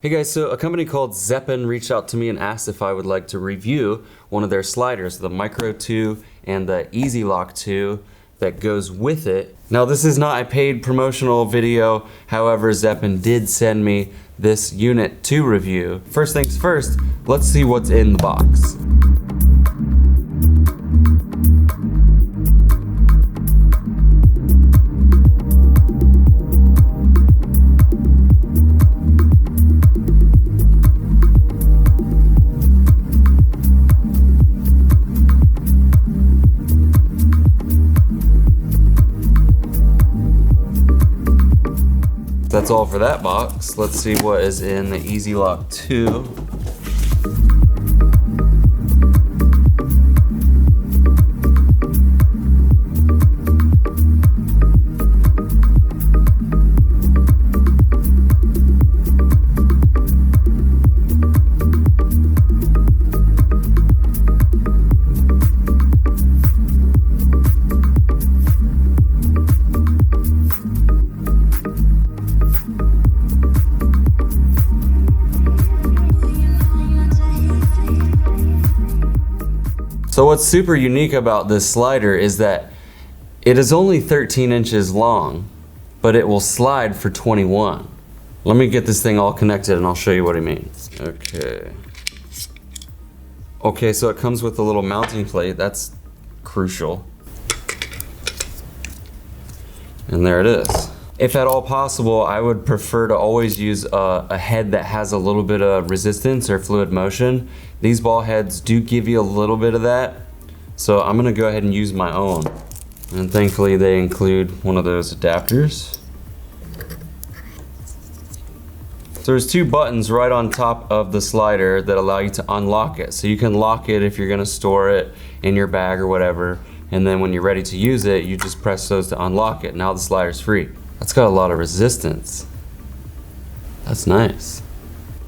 Hey guys, so a company called Zeapon reached out to me and asked if I would like to review one of their sliders, the Micro 2 and the Easy Lock 2 that goes with it. Now this is not a paid promotional video, however Zeapon did send me this unit to review. First things first, let's see what's in the box. That's all for that box. Let's see what is in the Easy Lock 2. So what's super unique about this slider is that it is only 13 inches long, but it will slide for 21. Let me get this thing all connected and I'll show you what I mean. Okay, so it comes with a little mounting plate. That's crucial. And there it is. If at all possible, I would prefer to always use a head that has a little bit of resistance or fluid motion. These ball heads do give you a little bit of that, so I'm gonna go ahead and use my own. And thankfully they include one of those adapters. So there's two buttons right on top of the slider that allow you to unlock it. So you can lock it if you're gonna store it in your bag or whatever, and then when you're ready to use it, you just press those to unlock it. Now the slider's free. That's got a lot of resistance. That's nice.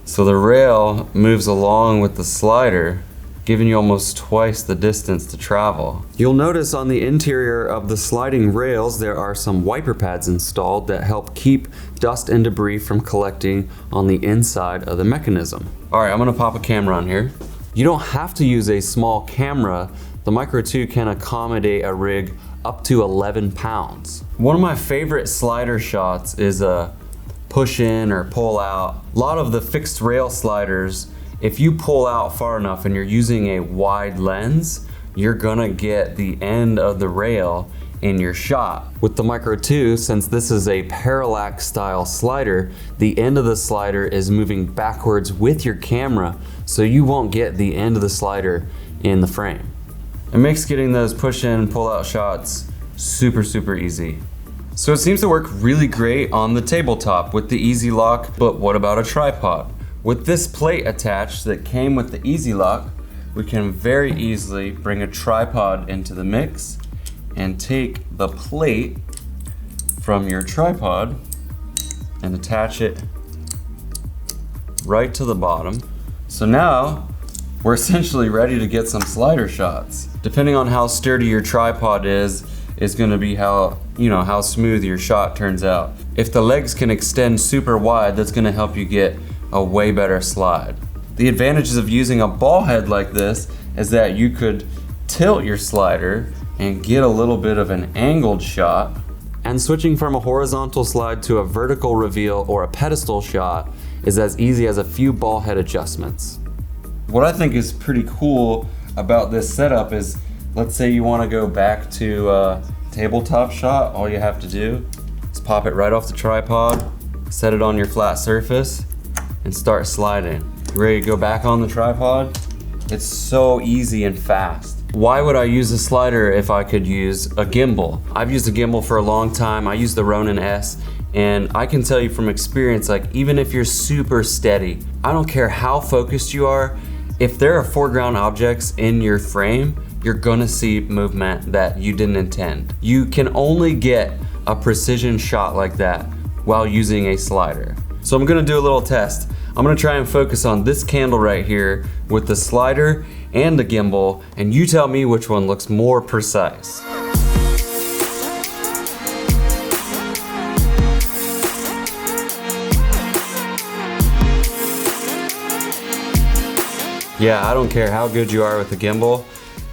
So the rail moves along with the slider, giving you almost twice the distance to travel. You'll notice on the interior of the sliding rails there are some wiper pads installed that help keep dust and debris from collecting on the inside of the mechanism. All right, I'm gonna pop a camera on here. You don't have to use a small camera. The Micro 2 can accommodate a rig up to 11 pounds. One of my favorite slider shots is a push in or pull out. A lot of the fixed rail sliders, if you pull out far enough and you're using a wide lens, you're gonna get the end of the rail in your shot. With the Micro 2, since this is a parallax style slider, the end of the slider is moving backwards with your camera, so you won't get the end of the slider in the frame. It makes getting those push in, pull out shots super easy. So it seems to work really great on the tabletop with the Easy Lock, but what about a tripod? With this plate attached that came with the Easy Lock, we can very easily bring a tripod into the mix and take the plate from your tripod and attach it right to the bottom. So now we're essentially ready to get some slider shots. Depending on how sturdy your tripod is gonna be how smooth your shot turns out. If the legs can extend super wide, that's gonna help you get a way better slide. The advantages of using a ball head like this is that you could tilt your slider and get a little bit of an angled shot. And switching from a horizontal slide to a vertical reveal or a pedestal shot is as easy as a few ball head adjustments. What I think is pretty cool about this setup is, let's say you want to go back to a tabletop shot. All you have to do is pop it right off the tripod, set it on your flat surface, and start sliding. Ready to go back on the tripod? It's so easy and fast. Why would I use a slider if I could use a gimbal? I've used a gimbal for a long time. I use the Ronin S, and I can tell you from experience, like even if you're super steady, I don't care how focused you are, if there are foreground objects in your frame, you're gonna see movement that you didn't intend. You can only get a precision shot like that while using a slider. So I'm gonna do a little test. I'm gonna try and focus on this candle right here with the slider and the gimbal, and you tell me which one looks more precise. Yeah, I don't care how good you are with the gimbal,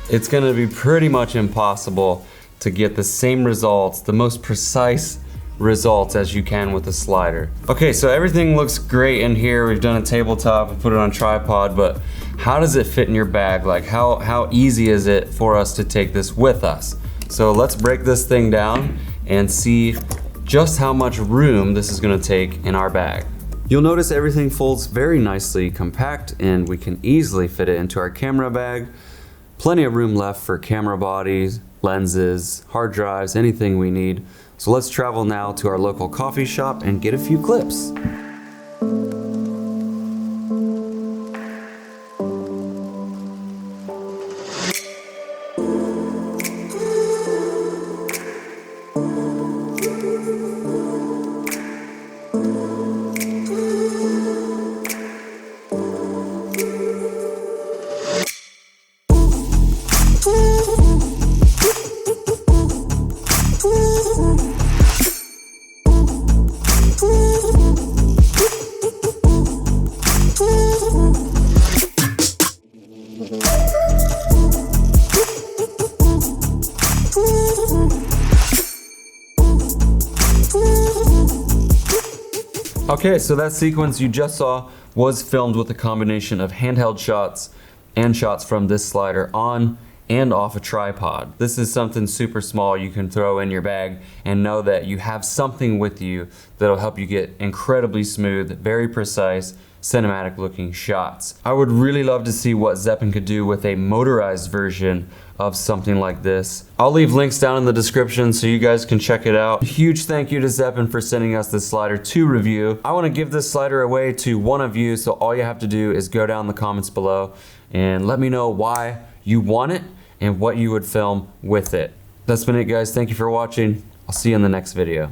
it's gonna be pretty much impossible to get the same results, the most precise results as you can with the slider. Okay, so everything looks great in here. We've done a tabletop, we put it on a tripod, but how does it fit in your bag? Like how easy is it for us to take this with us? So let's break this thing down and see just how much room this is gonna take in our bag. You'll notice everything folds very nicely compact, and we can easily fit it into our camera bag. Plenty of room left for camera bodies, lenses, hard drives, anything we need. So let's travel now to our local coffee shop and get a few clips. Okay, so that sequence you just saw was filmed with a combination of handheld shots and shots from this slider on and off a tripod. This is something super small you can throw in your bag and know that you have something with you that'll help you get incredibly smooth, very precise, cinematic looking shots. I would really love to see what Zeapon could do with a motorized version of something like this. I'll leave links down in the description so you guys can check it out. Huge thank you to Zeapon for sending us this slider to review. I want to give this slider away to one of you, so all you have to do is go down in the comments below and let me know why you want it and what you would film with it. That's been it, guys. Thank you for watching. I'll see you in the next video.